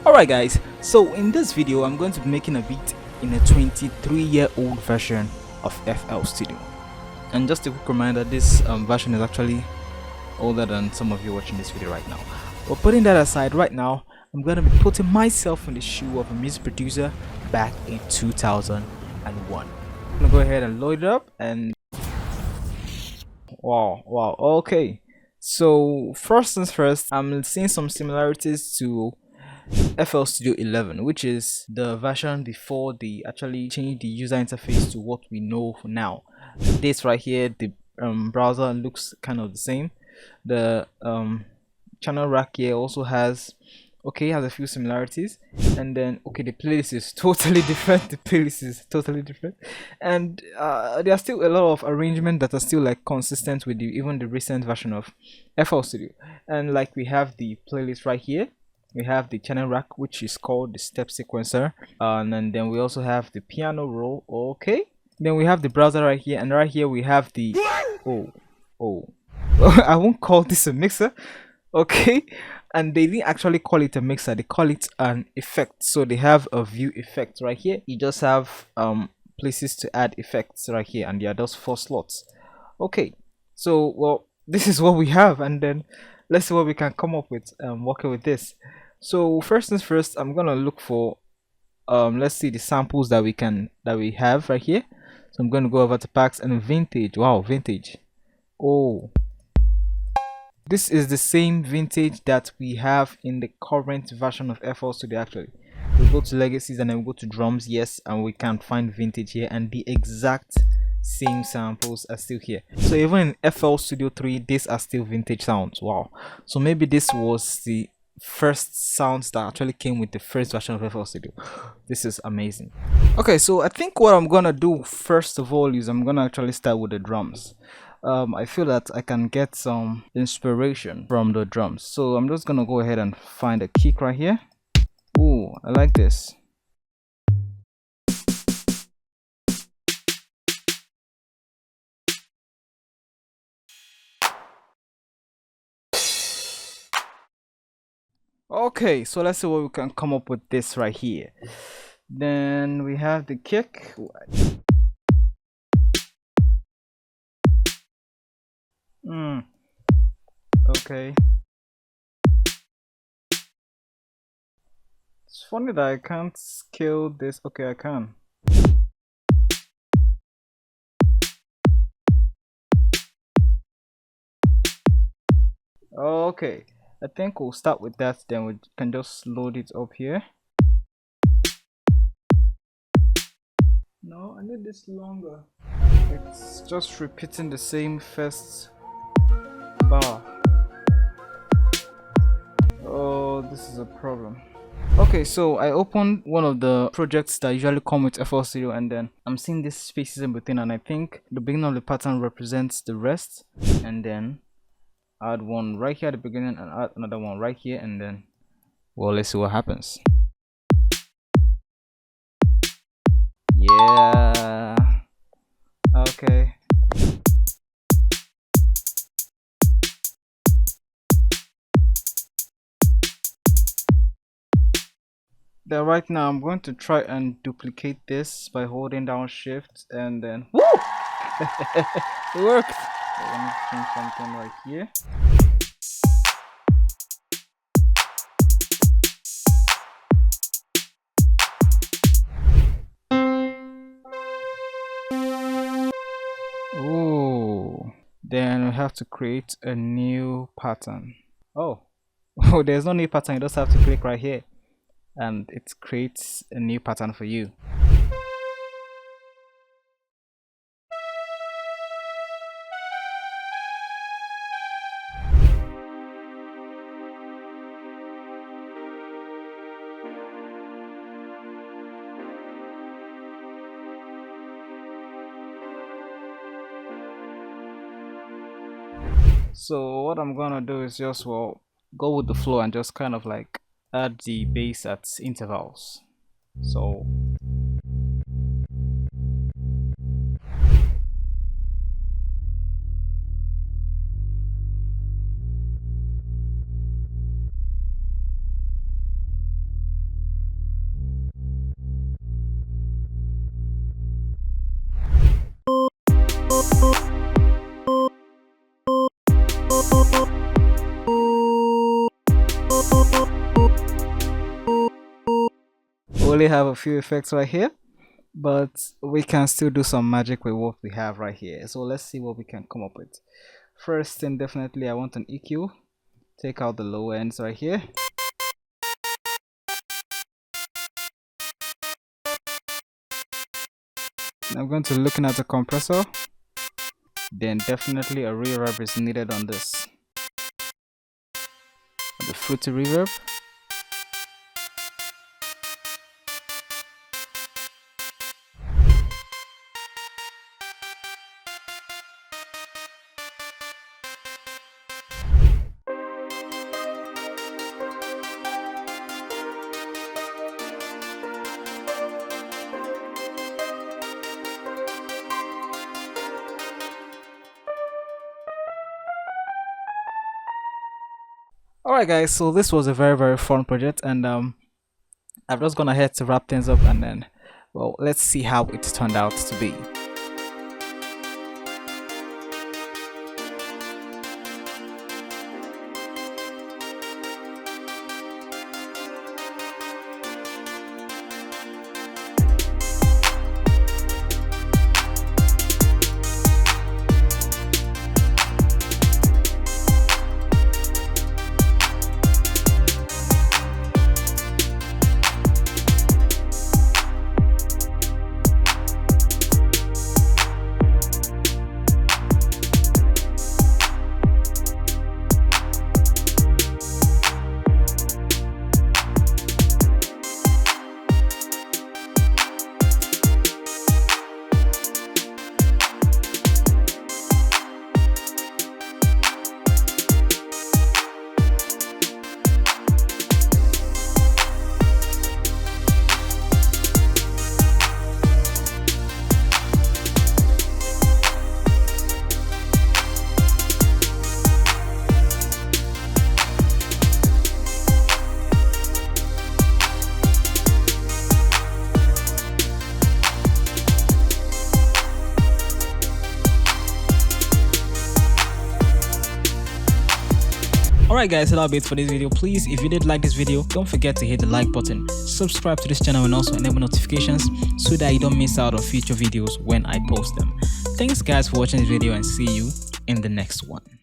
Alright guys, so in this video I'm going to be making a beat in a 23-year-old version of FL Studio. And just a quick reminder, this version is actually older than some of you watching this video right now. But putting that aside, right now I'm going to be putting myself in the shoe of a music producer back in 2001. I'm going to go ahead and load it up and wow, okay. So first things first, I'm seeing some similarities to FL Studio 11, which is the version before they actually changed the user interface to what we know for now. This right here, the browser looks kind of the same. The channel rack here also has a few similarities, and then the playlist is totally different. The playlist is totally different, and there are still a lot of arrangement that are still like consistent with even the recent version of FL Studio. And like we have the playlist right here, we have the channel rack, which is called the step sequencer, and then we also have the piano roll. Okay, then we have the browser right here, and right here we have the I won't call this a mixer, okay. And they didn't actually call it a mixer, they call it an effect. So they have a view effect right here. You just have places to add effects right here, and there are those 4 slots. Okay, so well, this is what we have, and then let's see what we can come up with working with this. So first things first, I'm gonna look for let's see the samples that we have right here. So I'm gonna go over to packs and vintage. Wow, vintage. Oh, this is the same vintage that we have in the current version of FL Studio. Actually, we go to legacies and then we go to drums, yes, and we can find vintage here, and the exact same samples are still here. So even in FL Studio 3, these are still vintage sounds. Wow, so maybe this was the first sounds that actually came with the first version of FL Studio. This is amazing. Okay, so I think what I'm gonna do first of all is I'm gonna actually start with the drums. I feel that I can get some inspiration from the drums, so I'm just gonna go ahead and find a kick right here. Ooh, I like this. Okay, so let's see what we can come up with this right here. Then we have the kick. Okay. It's funny that I can't scale this. Okay, I can. Okay, I think we'll start with that, then we can just load it up here. No, I need this longer. It's just repeating the same first bar. Oh, this is a problem. Okay, so I opened one of the projects that usually come with FL Studio, and then I'm seeing these spaces in between, and I think the beginning of the pattern represents the rest, and then add one right here at the beginning and add another one right here, and then well, let's see what happens. Yeah, okay. Then right now I'm going to try and duplicate this by holding down shift, and then woo! It worked. So let me change something right here. Oh, then we have to create a new pattern. Oh, oh, there's no new pattern. You just have to click right here, and it creates a new pattern for you. So what I'm gonna do is just go with the flow and just kind of like add the bass at intervals. So only have a few effects right here, but we can still do some magic with what we have right here. So let's see what we can come up with. First thing, definitely I want an EQ. Take out the low ends right here. I'm going to looking at the compressor. Then definitely a reverb is needed on this. The Fruity reverb. Alright guys, so this was a very fun project, and I'm just gonna head to wrap things up, and then, well, let's see how it turned out to be. Alright guys, so that'll be it for this video. Please, if you did like this video, don't forget to hit the like button, subscribe to this channel, and also enable notifications so that you don't miss out on future videos when I post them. Thanks guys for watching this video, and see you in the next one.